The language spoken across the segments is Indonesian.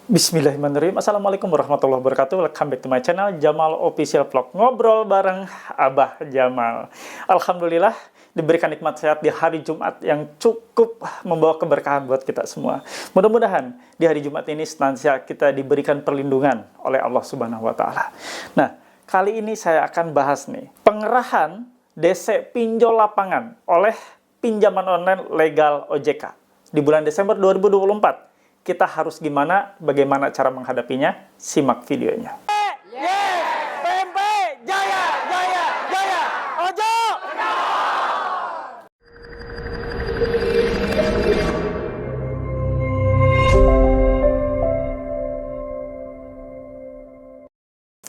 Bismillahirrahmanirrahim. Assalamualaikum warahmatullahi wabarakatuh. Welcome back to my channel Jamal Official Vlog. Ngobrol bareng Abah Jamal. Alhamdulillah diberikan nikmat sehat di hari Jumat yang cukup membawa keberkahan buat kita semua. Mudah-mudahan di hari Jumat ini senantiasa kita diberikan perlindungan oleh Allah Subhanahu wa taala. Nah, kali ini saya akan bahas nih pengerahan DC pinjol lapangan oleh pinjaman online legal OJK di bulan Desember 2024. Kita harus gimana, bagaimana cara menghadapinya? Simak videonya. PMP Jaya, Jaya, Jaya, Ojo!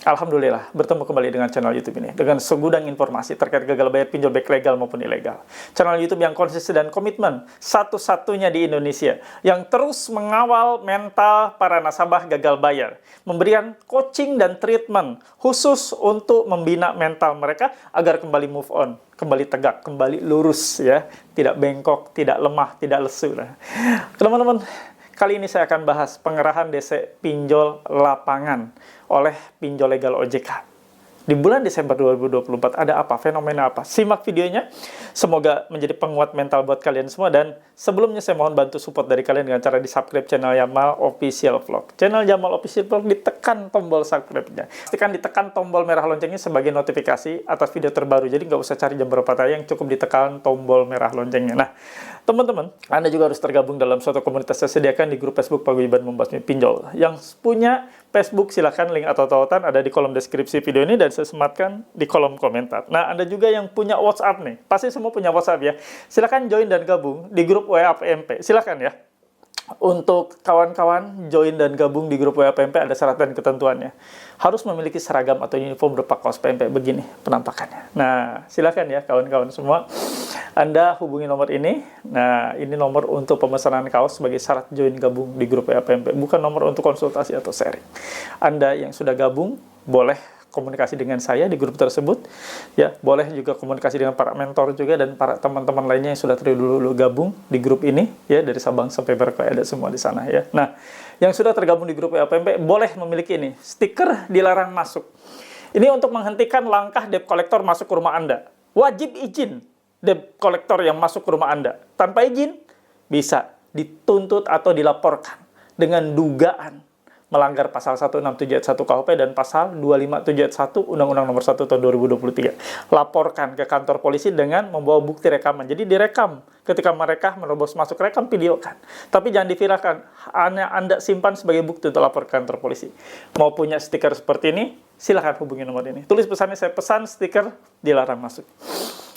Alhamdulillah, bertemu kembali dengan channel YouTube ini dengan segudang informasi terkait gagal bayar pinjol baik legal maupun ilegal. Channel YouTube yang konsisten dan komitmen, satu-satunya di Indonesia yang terus mengawal mental para nasabah gagal bayar, memberikan coaching dan treatment khusus untuk membina mental mereka agar kembali move on, kembali tegak, kembali lurus ya, tidak bengkok, tidak lemah, tidak lesu. Teman-teman, kali ini saya akan bahas pengerahan DC pinjol lapangan oleh pinjol legal OJK. Di bulan Desember 2024 ada apa? Fenomena apa? Simak videonya. Semoga menjadi penguat mental buat kalian semua. Dan sebelumnya saya mohon bantu support dari kalian dengan cara di-subscribe channel Jamal Official Vlog. Channel Jamal Official Vlog, ditekan tombol subscribe-nya. Pastikan ditekan tombol merah loncengnya sebagai notifikasi atas video terbaru. Jadi nggak usah cari jam berapa tayang, cukup ditekan tombol merah loncengnya. Nah, teman-teman, Anda juga harus tergabung dalam suatu komunitas saya sediakan di grup Facebook Paguyuban Membasmi Pinjol. Yang punya Facebook, silakan link atau tautan ada di kolom deskripsi video ini dan saya sematkan di kolom komentar. Nah, Anda juga yang punya WhatsApp nih, pasti semua punya WhatsApp ya. Silakan join dan gabung di grup WA PMP. Silakan ya. Untuk kawan-kawan join dan gabung di grup WA PMP ada syarat dan ketentuannya. Harus memiliki seragam atau uniform berupa kaos PMP begini penampakannya. Nah, silakan ya kawan-kawan semua. Anda hubungi nomor ini. Nah, ini nomor untuk pemesanan kaos sebagai syarat join gabung di grup WA PMP. Bukan nomor untuk konsultasi atau sharing. Anda yang sudah gabung boleh komunikasi dengan saya di grup tersebut ya, boleh juga komunikasi dengan para mentor juga dan para teman-teman lainnya yang sudah terdahulu gabung di grup ini ya, dari Sabang sampai Merauke ada semua di sana ya. Nah, yang sudah tergabung di grup PMP boleh memiliki ini stiker dilarang masuk. Ini untuk menghentikan langkah debt collector masuk ke rumah Anda. Wajib izin debt collector yang masuk ke rumah Anda. Tanpa izin bisa dituntut atau dilaporkan dengan dugaan melanggar pasal 167 ayat 1 KUHP dan pasal 257 ayat 1 Undang-Undang Nomor 1 Tahun 2023. Laporkan ke kantor polisi dengan membawa bukti rekaman. Jadi direkam ketika mereka menerobos masuk, rekam, videokan. Tapi jangan diviralkan. Hanya Anda simpan sebagai bukti untuk lapor ke kantor polisi. Mau punya stiker seperti ini, silahkan hubungi nomor ini. Tulis pesannya, saya pesan stiker dilarang masuk.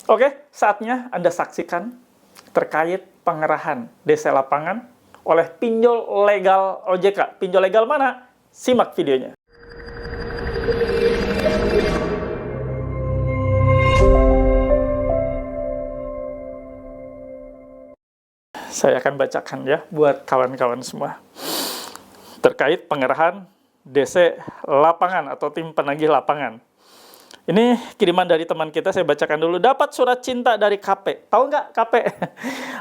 Oke, saatnya Anda saksikan terkait pengerahan DC lapangan oleh pinjol legal OJK. Pinjol legal mana? Simak videonya. Saya akan bacakan ya buat kawan-kawan semua. Terkait pengerahan DC lapangan atau tim penagih lapangan. Ini kiriman dari teman kita, saya bacakan dulu. Dapat surat cinta dari KP. Tahu nggak KP?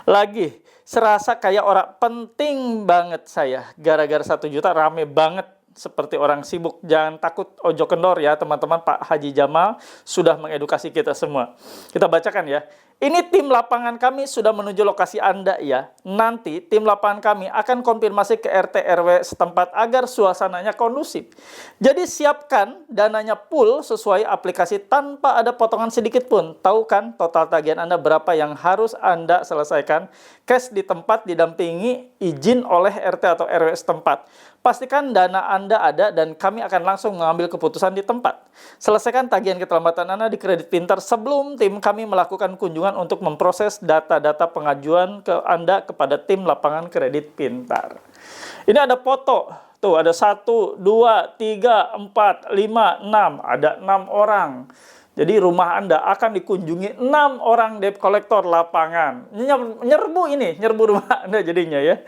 Lagi, serasa kayak orang penting banget saya. Gara-gara 1 juta rame banget. Seperti orang sibuk. Jangan takut ojo kendor ya teman-teman. Pak Haji Jamal sudah mengedukasi kita semua. Kita bacakan ya. Ini tim lapangan kami sudah menuju lokasi Anda ya. Nanti tim lapangan kami akan konfirmasi ke RT RW setempat agar suasananya kondusif. Jadi siapkan dananya full sesuai aplikasi tanpa ada potongan sedikit pun. Tahu kan total tagihan Anda berapa yang harus Anda selesaikan? Cash di tempat didampingi izin oleh RT atau RW setempat. Pastikan dana Anda ada dan kami akan langsung mengambil keputusan di tempat. Selesaikan tagihan keterlambatan Anda di Kredit Pintar sebelum tim kami melakukan kunjungan untuk memproses data-data pengajuan ke Anda kepada tim lapangan Kredit Pintar. Ini ada foto. Tuh ada 1, 2, 3, 4, 5, 6. Ada 6 orang. Jadi rumah Anda akan dikunjungi 6 orang debt collector lapangan. Nyerbu rumah Anda jadinya ya.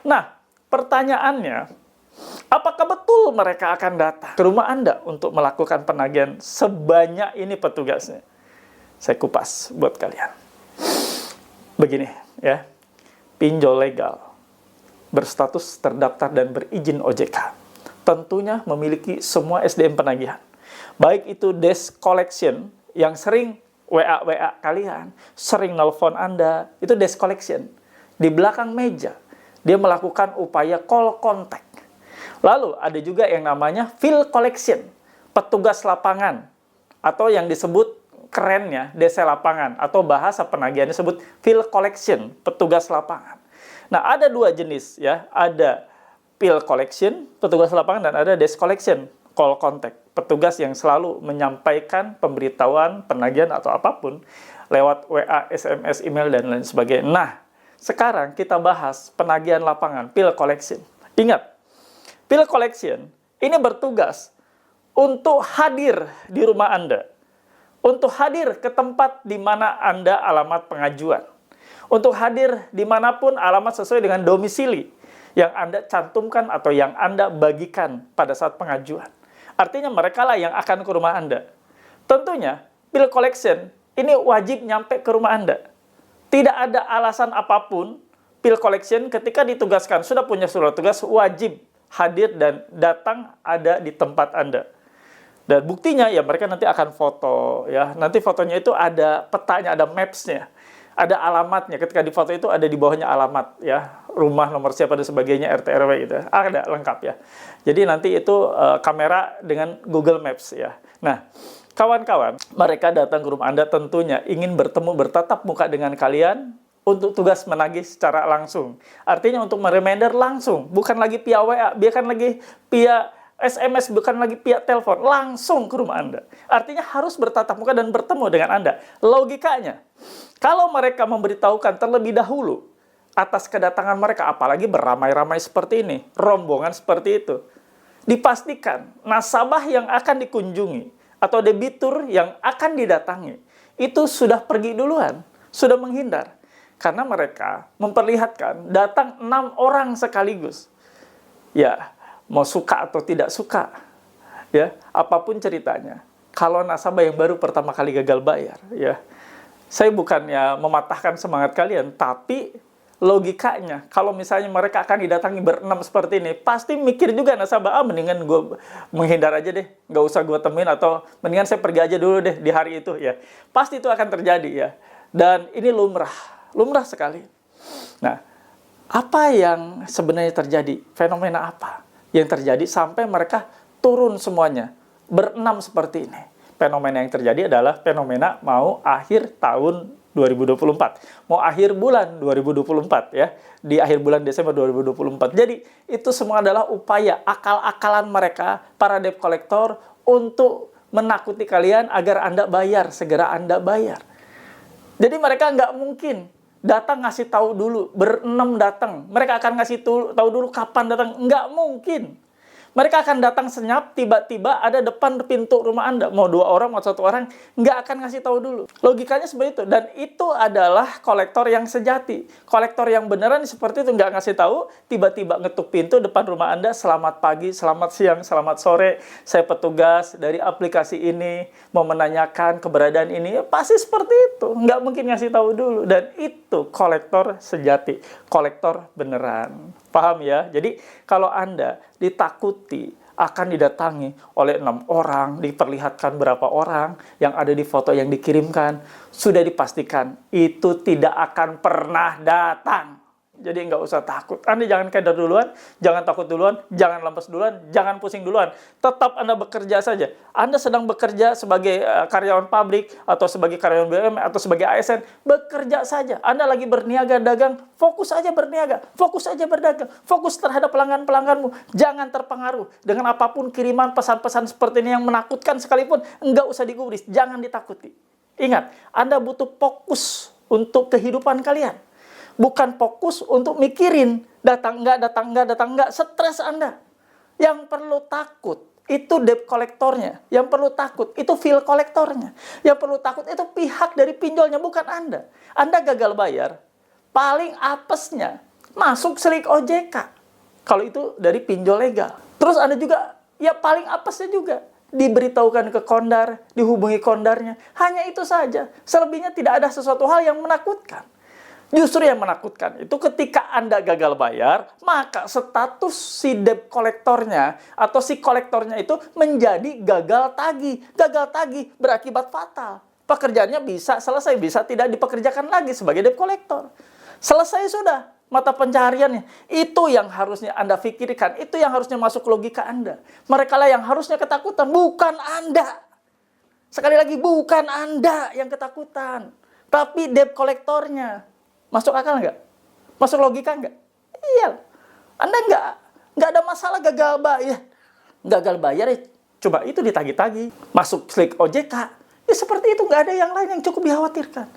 Nah, pertanyaannya, apakah betul mereka akan datang ke rumah Anda untuk melakukan penagihan sebanyak ini petugasnya? Saya kupas buat kalian. Begini ya, pinjol legal berstatus terdaftar dan berizin OJK. Tentunya memiliki semua SDM penagihan. Baik itu desk collection yang sering WA kalian, sering nelpon Anda, itu desk collection. Di belakang meja, dia melakukan upaya call contact. Lalu ada juga yang namanya field collection, petugas lapangan, atau yang disebut kerennya DC lapangan, atau bahasa penagihannya disebut field collection, petugas lapangan. Nah, ada dua jenis ya, ada field collection, petugas lapangan, dan ada desk collection, call contact, petugas yang selalu menyampaikan pemberitahuan, penagihan atau apapun lewat WA, SMS, email, dan lain sebagainya. Nah, sekarang kita bahas penagihan lapangan, field collection. Ingat, field collection ini bertugas untuk hadir di rumah Anda, untuk hadir ke tempat di mana Anda alamat pengajuan, untuk hadir dimanapun alamat sesuai dengan domisili yang Anda cantumkan atau yang Anda bagikan pada saat pengajuan. Artinya mereka lah yang akan ke rumah Anda. Tentunya, field collection ini wajib nyampe ke rumah Anda. Tidak ada alasan apapun, field collection ketika ditugaskan, sudah punya surat tugas, wajib hadir dan datang ada di tempat Anda. Dan buktinya ya mereka nanti akan foto, ya. Nanti fotonya itu ada petanya, ada maps-nya, ada alamatnya. Ketika di foto itu ada di bawahnya alamat, ya, rumah, nomor siapa dan sebagainya, RT RW gitu. Ada lengkap ya. Jadi nanti itu kamera dengan Google Maps ya. Nah, kawan-kawan, mereka datang ke rumah Anda tentunya ingin bertemu, bertatap muka dengan kalian untuk tugas menagih secara langsung. Artinya untuk mereminder langsung, bukan lagi via WA, bukan lagi via SMS, bukan lagi via telepon, langsung ke rumah Anda. Artinya harus bertatap muka dan bertemu dengan Anda. Logikanya, kalau mereka memberitahukan terlebih dahulu atas kedatangan mereka, apalagi beramai-ramai seperti ini, rombongan seperti itu, dipastikan nasabah yang akan dikunjungi atau debitur yang akan didatangi itu sudah pergi duluan, sudah menghindar. Karena mereka memperlihatkan datang 6 orang sekaligus. Ya, mau suka atau tidak suka, ya, apapun ceritanya. Kalau nasabah yang baru pertama kali gagal bayar, ya, saya bukannya mematahkan semangat kalian, tapi logikanya, kalau misalnya mereka akan didatangi berenam seperti ini, pasti mikir juga nasabah, mendingan gue menghindar aja deh, nggak usah gue temuin, atau mendingan saya pergi aja dulu deh di hari itu, ya. Pasti itu akan terjadi, ya. Dan ini lumrah sekali. Nah, apa yang sebenarnya terjadi? Fenomena apa yang terjadi sampai mereka turun semuanya, berenam seperti ini? Fenomena yang terjadi adalah fenomena mau akhir tahun 2024. Mau akhir bulan 2024 ya. Di akhir bulan Desember 2024. Jadi itu semua adalah upaya akal-akalan mereka, para debt collector, untuk menakuti kalian agar Anda bayar, segera Anda bayar. Jadi mereka nggak mungkin datang ngasih tahu dulu, berenam datang. Mereka akan ngasih tahu dulu kapan datang. Nggak mungkin. Mereka akan datang senyap, tiba-tiba ada depan pintu rumah Anda. Mau 2 orang, mau 1 orang, nggak akan ngasih tahu dulu. Logikanya seperti itu. Dan itu adalah kolektor yang sejati. Kolektor yang beneran seperti itu, nggak ngasih tahu, tiba-tiba ngetuk pintu depan rumah Anda, selamat pagi, selamat siang, selamat sore, saya petugas dari aplikasi ini, mau menanyakan keberadaan ini. Ya, pasti seperti itu. Nggak mungkin ngasih tahu dulu. Dan itu kolektor sejati. Kolektor beneran. Paham ya? Jadi kalau Anda ditakuti akan didatangi oleh 6 orang, diperlihatkan berapa orang yang ada di foto yang dikirimkan, sudah dipastikan itu tidak akan pernah datang. Jadi nggak usah takut. Anda jangan keder duluan, jangan takut duluan, jangan lemes duluan, jangan pusing duluan. Tetap Anda bekerja saja. Anda sedang bekerja sebagai karyawan pabrik, atau sebagai karyawan BUMN, atau sebagai ASN, bekerja saja. Anda lagi berniaga dagang, fokus aja berniaga, fokus aja berdagang, fokus terhadap pelanggan-pelangganmu. Jangan terpengaruh dengan apapun kiriman pesan-pesan seperti ini yang menakutkan sekalipun, nggak usah digubris, jangan ditakuti. Ingat, Anda butuh fokus untuk kehidupan kalian. Bukan fokus untuk mikirin datang nggak, stres Anda. Yang perlu takut itu debt kolektornya, yang perlu takut itu field kolektornya, yang perlu takut itu pihak dari pinjolnya, bukan Anda. Anda gagal bayar, paling apesnya masuk selik OJK kalau itu dari pinjol legal. Terus Anda juga, ya paling apesnya juga diberitahukan ke kondar, dihubungi kondarnya, hanya itu saja. Selebihnya tidak ada sesuatu hal yang menakutkan. Justru yang menakutkan itu ketika Anda gagal bayar, maka status si debt kolektornya atau si kolektornya itu menjadi gagal tagih. Gagal tagih berakibat fatal. Pekerjaannya bisa selesai, bisa tidak dipekerjakan lagi sebagai debt kolektor. Selesai sudah mata pencahariannya. Itu yang harusnya Anda pikirkan, itu yang harusnya masuk logika Anda. Mereka lah yang harusnya ketakutan, bukan Anda. Sekali lagi, bukan Anda yang ketakutan, tapi debt kolektornya. Masuk akal nggak? Masuk logika nggak? Iya. Anda nggak ada masalah gagal bayar. Gagal bayar ya, coba itu ditagih-tagih. Masuk slik OJK. Ya seperti itu, nggak ada yang lain yang cukup dikhawatirkan.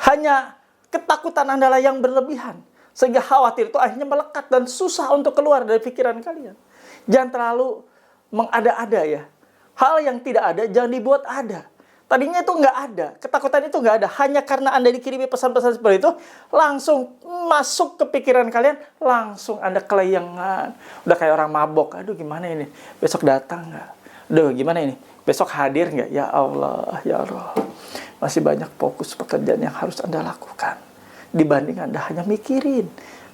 Hanya ketakutan Anda lah yang berlebihan. Sehingga khawatir itu akhirnya melekat dan susah untuk keluar dari pikiran kalian. Jangan terlalu mengada-ada ya. Hal yang tidak ada jangan dibuat ada. Tadinya itu nggak ada, ketakutan itu nggak ada. Hanya karena Anda dikirimi pesan-pesan seperti itu, langsung masuk ke pikiran kalian, langsung Anda kelayangan. Udah kayak orang mabok, aduh gimana ini, besok datang nggak? Aduh gimana ini, besok hadir nggak? Ya Allah, ya Allah. Masih banyak fokus pekerjaan yang harus Anda lakukan. Dibanding Anda hanya mikirin,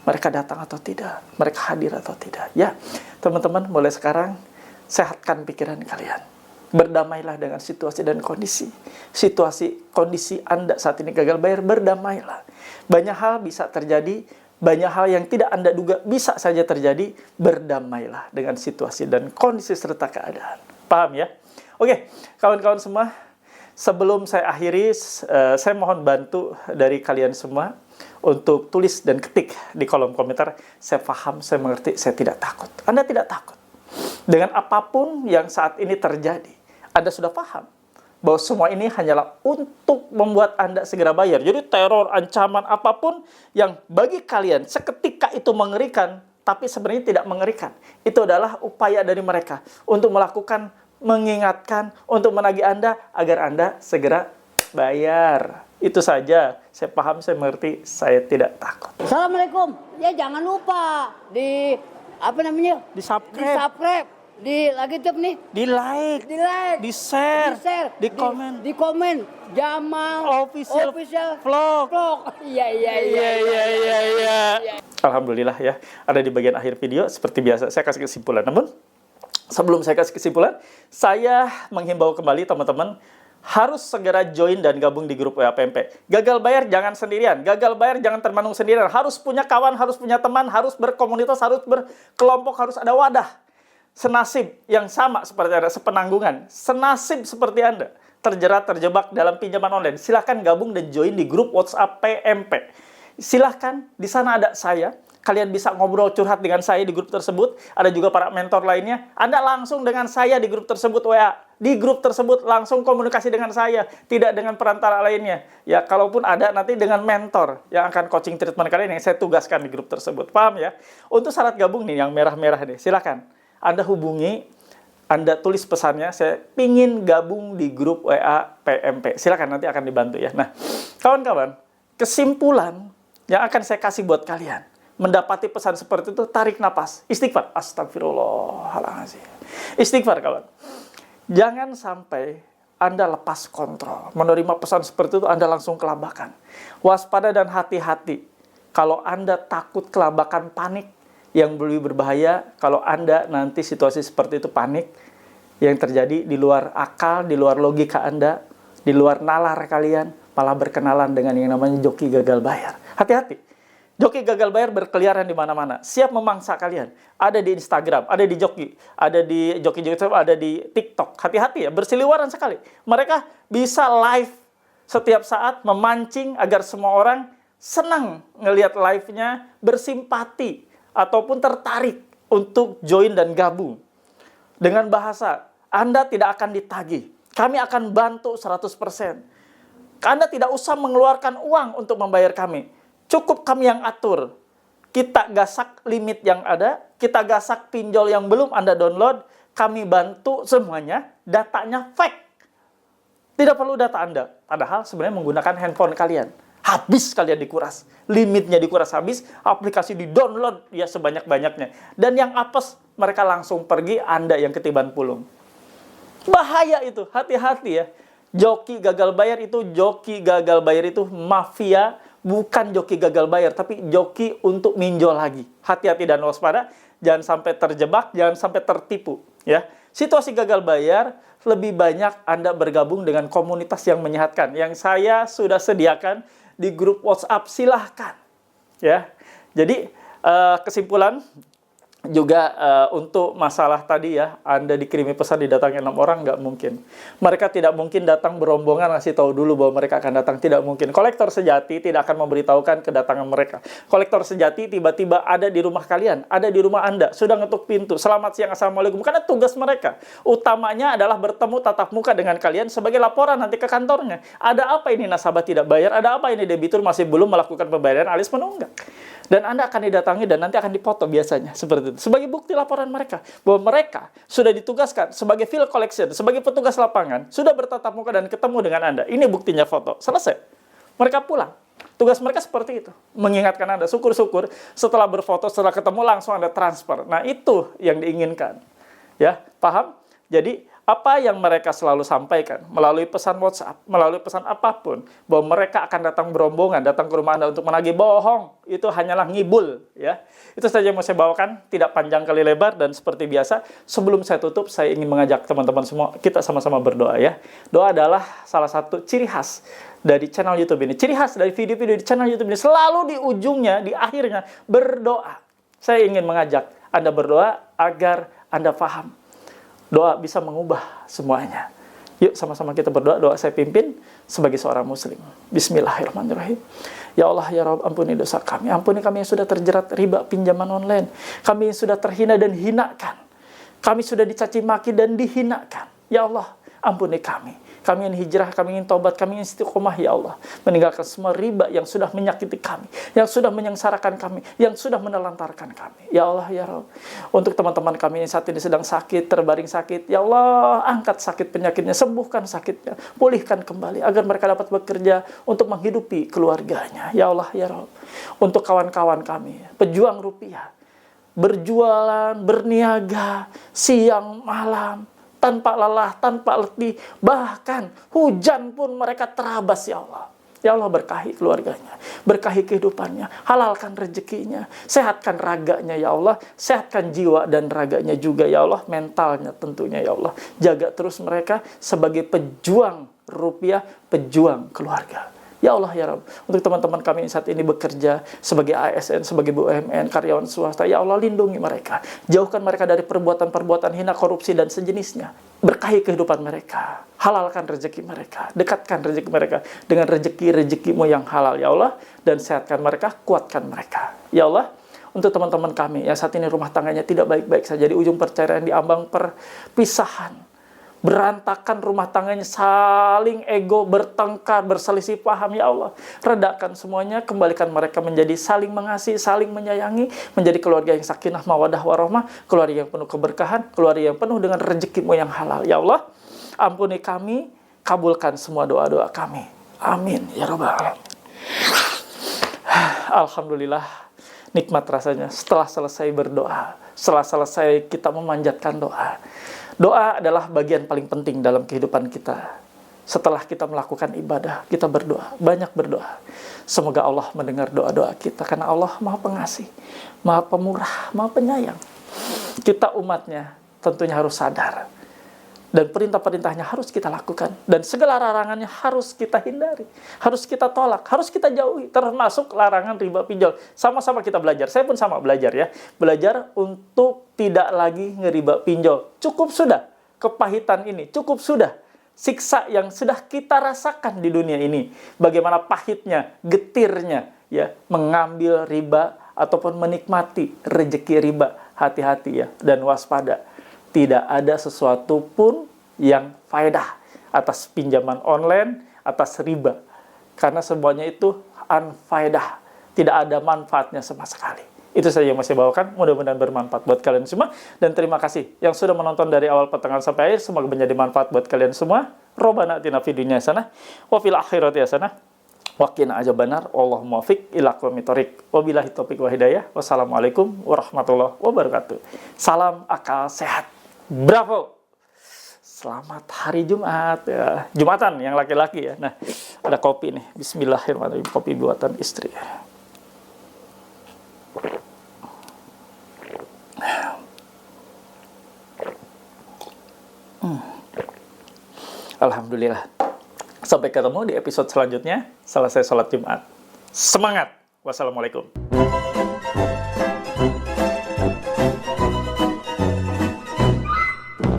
mereka datang atau tidak, mereka hadir atau tidak. Ya, teman-teman, mulai sekarang, sehatkan pikiran kalian. Berdamailah dengan situasi dan kondisi. Situasi, kondisi Anda saat ini gagal bayar, berdamailah. Banyak hal bisa terjadi, banyak hal yang tidak Anda duga bisa saja terjadi. Berdamailah dengan situasi dan kondisi serta keadaan. Paham ya? Oke, kawan-kawan semua, sebelum saya akhiri, saya mohon bantu dari kalian semua untuk tulis dan ketik di kolom komentar. Saya paham, saya mengerti, saya tidak takut. Anda tidak takut. Dengan apapun yang saat ini terjadi, Anda sudah paham bahwa semua ini hanyalah untuk membuat Anda segera bayar. Jadi teror, ancaman, apapun yang bagi kalian seketika itu mengerikan, tapi sebenarnya tidak mengerikan. Itu adalah upaya dari mereka untuk melakukan, mengingatkan, untuk menagih Anda agar Anda segera bayar. Itu saja. Saya paham, saya mengerti, saya tidak takut. Assalamualaikum. Ya jangan lupa di Di subscribe, subscribe, di lagi tuh nih, di like, di share, di komen. di komen. Jamal Official vlog. Iya. Alhamdulillah ya, ada di bagian akhir video. Seperti biasa, saya kasih kesimpulan. Namun, sebelum saya kasih kesimpulan, saya menghimbau kembali teman-teman, harus segera join dan gabung di grup WA PMP. Gagal bayar jangan sendirian. Gagal bayar jangan termanung sendirian. Harus punya kawan, harus punya teman, harus berkomunitas, harus berkelompok, harus ada wadah. Senasib yang sama seperti Anda, sepenanggungan. Senasib seperti Anda, terjerat, terjebak dalam pinjaman online. Silahkan gabung dan join di grup WhatsApp PMP. Silahkan, di sana ada saya. Kalian bisa ngobrol curhat dengan saya di grup tersebut. Ada juga para mentor lainnya. Anda langsung dengan saya di grup tersebut WA. Di grup tersebut langsung komunikasi dengan saya. Tidak dengan perantara lainnya. Ya, kalaupun ada nanti dengan mentor yang akan coaching treatment kalian yang saya tugaskan di grup tersebut. Paham ya? Untuk syarat gabung nih, yang merah-merah nih. Silakan. Anda hubungi, Anda tulis pesannya, saya pingin gabung di grup WA PMP. Silakan, nanti akan dibantu ya. Nah, kawan-kawan, kesimpulan yang akan saya kasih buat kalian. Mendapati pesan seperti itu, tarik napas. Istighfar. Astagfirullahaladzim. Istighfar, kawan. Jangan sampai Anda lepas kontrol. Menerima pesan seperti itu, Anda langsung kelabakan. Waspada dan hati-hati. Kalau Anda takut kelabakan, panik, yang lebih berbahaya, kalau Anda nanti situasi seperti itu panik, yang terjadi di luar akal, di luar logika Anda, di luar nalar kalian, malah berkenalan dengan yang namanya joki gagal bayar. Hati-hati. Joki gagal bayar berkeliaran di mana-mana, siap memangsa kalian. Ada di Instagram, ada di joki, ada di joki-joki, ada di TikTok. Hati-hati ya, berseliweran sekali. Mereka bisa live setiap saat memancing agar semua orang senang ngelihat live-nya, bersimpati ataupun tertarik untuk join dan gabung. Dengan bahasa, Anda tidak akan ditagih. Kami akan bantu 100%. Anda tidak usah mengeluarkan uang untuk membayar kami. Cukup kami yang atur. Kita gasak limit yang ada, kita gasak pinjol yang belum Anda download, kami bantu semuanya, datanya fake. Tidak perlu data Anda. Padahal sebenarnya menggunakan handphone kalian. Habis kalian dikuras. Limitnya dikuras habis, aplikasi di-download ya sebanyak-banyaknya. Dan yang apes, mereka langsung pergi, Anda yang ketiban pulung. Bahaya itu, hati-hati ya. Joki gagal bayar itu mafia, bukan joki gagal bayar, tapi joki untuk minjol lagi. Hati-hati dan waspada, jangan sampai terjebak, jangan sampai tertipu. Ya, situasi gagal bayar, lebih banyak Anda bergabung dengan komunitas yang menyehatkan. Yang saya sudah sediakan di grup WhatsApp, silahkan. Ya, jadi kesimpulan juga untuk masalah tadi ya, Anda dikirimi pesan didatangi 6 orang, nggak mungkin. Mereka tidak mungkin datang berombongan ngasih tahu dulu bahwa mereka akan datang, tidak mungkin. Kolektor sejati tidak akan memberitahukan kedatangan mereka. Kolektor sejati tiba-tiba ada di rumah kalian, ada di rumah Anda, sudah ngetuk pintu, selamat siang, assalamualaikum, karena tugas mereka utamanya adalah bertemu tatap muka dengan kalian sebagai laporan nanti ke kantornya. Ada apa ini nasabah tidak bayar, ada apa ini debitur masih belum melakukan pembayaran alias menunggak. Dan Anda akan didatangi dan nanti akan dipoto biasanya, seperti itu. Sebagai bukti laporan mereka, bahwa mereka sudah ditugaskan sebagai field collection, sebagai petugas lapangan, sudah bertatap muka dan ketemu dengan Anda. Ini buktinya foto. Selesai. Mereka pulang. Tugas mereka seperti itu. Mengingatkan Anda, syukur-syukur setelah berfoto, setelah ketemu langsung Anda transfer. Nah, itu yang diinginkan. Ya, paham? Jadi, apa yang mereka selalu sampaikan melalui pesan WhatsApp, melalui pesan apapun, bahwa mereka akan datang berombongan, datang ke rumah Anda untuk menagih, bohong. Itu hanyalah ngibul, ya. Itu saja yang mau saya bawakan, tidak panjang kali lebar, dan seperti biasa, sebelum saya tutup, saya ingin mengajak teman-teman semua, kita sama-sama berdoa, ya. Doa adalah salah satu ciri khas dari channel YouTube ini. Ciri khas dari video-video di channel YouTube ini, selalu di ujungnya, di akhirnya, berdoa. Saya ingin mengajak Anda berdoa agar Anda paham. Doa bisa mengubah semuanya. Yuk sama-sama kita berdoa. Doa saya pimpin sebagai seorang muslim. Bismillahirrahmanirrahim. Ya Allah, ya Rabb, ampuni dosa kami. Ampuni kami yang sudah terjerat riba pinjaman online. Kami yang sudah terhina dan hinakan. Kami sudah dicaci maki dan dihinakan. Ya Allah, ampuni kami. Kami ingin hijrah, kami ingin taubat, kami ingin istiqomah, ya Allah. Meninggalkan semua riba yang sudah menyakiti kami, yang sudah menyengsarakan kami, yang sudah menelantarkan kami. Ya Allah, ya Rabb. Untuk teman-teman kami yang saat ini sedang sakit, terbaring sakit, ya Allah, angkat sakit penyakitnya, sembuhkan sakitnya, pulihkan kembali, agar mereka dapat bekerja untuk menghidupi keluarganya. Ya Allah, ya Rabb. Untuk kawan-kawan kami, pejuang rupiah, berjualan, berniaga, siang, malam, tanpa lelah, tanpa letih, bahkan hujan pun mereka terabas, ya Allah. Ya Allah, berkahi keluarganya, berkahi kehidupannya, halalkan rezekinya, sehatkan raganya, ya Allah, sehatkan jiwa dan raganya juga, ya Allah, mentalnya tentunya, ya Allah. Jaga terus mereka sebagai pejuang rupiah, pejuang keluarga. Ya Allah, ya Rabb. Untuk teman-teman kami yang saat ini bekerja sebagai ASN, sebagai BUMN, karyawan swasta, ya Allah, lindungi mereka. Jauhkan mereka dari perbuatan-perbuatan hina, korupsi, dan sejenisnya. Berkahi kehidupan mereka. Halalkan rezeki mereka. Dekatkan rezeki mereka dengan rezeki-rezekimu yang halal, ya Allah. Dan sehatkan mereka, kuatkan mereka. Ya Allah, untuk teman-teman kami yang saat ini rumah tangganya tidak baik-baik saja, di ujung perceraian, di ambang perpisahan, berantakan rumah tangganya, saling ego, bertengkar, berselisih paham, ya Allah. Redakan semuanya, kembalikan mereka menjadi saling mengasihi, saling menyayangi, menjadi keluarga yang sakinah, mawadah, warahmah, keluarga yang penuh keberkahan, keluarga yang penuh dengan rezekimu yang halal. Ya Allah, ampuni kami, kabulkan semua doa-doa kami. Amin. Ya Rabbal Alamin. Alhamdulillah, nikmat rasanya setelah selesai berdoa, setelah selesai kita memanjatkan doa. Doa adalah bagian paling penting dalam kehidupan kita. Setelah kita melakukan ibadah, kita berdoa, banyak berdoa. Semoga Allah mendengar doa-doa kita, karena Allah Maha Pengasih, Maha Pemurah, Maha Penyayang. Kita umatnya tentunya harus sadar. Dan perintah-perintahnya harus kita lakukan. Dan segala larangannya harus kita hindari. Harus kita tolak, harus kita jauhi. Termasuk larangan riba pinjol. Sama-sama kita belajar. Saya pun sama belajar, ya. Belajar untuk tidak lagi ngeriba pinjol. Cukup sudah kepahitan ini. Cukup sudah siksa yang sudah kita rasakan di dunia ini. Bagaimana pahitnya, getirnya, ya, mengambil riba ataupun menikmati rezeki riba. Hati-hati, ya, dan waspada. Tidak ada sesuatu pun yang faedah atas pinjaman online, atas riba. Karena semuanya itu unfaedah. Tidak ada manfaatnya sama sekali. Itu saja yang saya bawakan. Mudah-mudahan bermanfaat buat kalian semua. Dan terima kasih yang sudah menonton dari awal pertengahan sampai akhir. Semoga menjadi manfaat buat kalian semua. Robbana atina fid dunya hasanah wa fil akhirati hasanah wa qina adzabannar. Allahumma waffiq ila aqwamit thoriq. Wabillahi taufiq wa hidayah. Wassalamualaikum warahmatullahi wabarakatuh. Salam akal sehat. Bravo. Selamat hari Jumat, ya. Jumatan yang laki-laki, ya. Nah, Ada kopi nih. Bismillahirrahmanirrahim. Kopi buatan istri. Alhamdulillah. Sampai ketemu di episode selanjutnya. Selesai sholat Jumat. Semangat. Wassalamualaikum.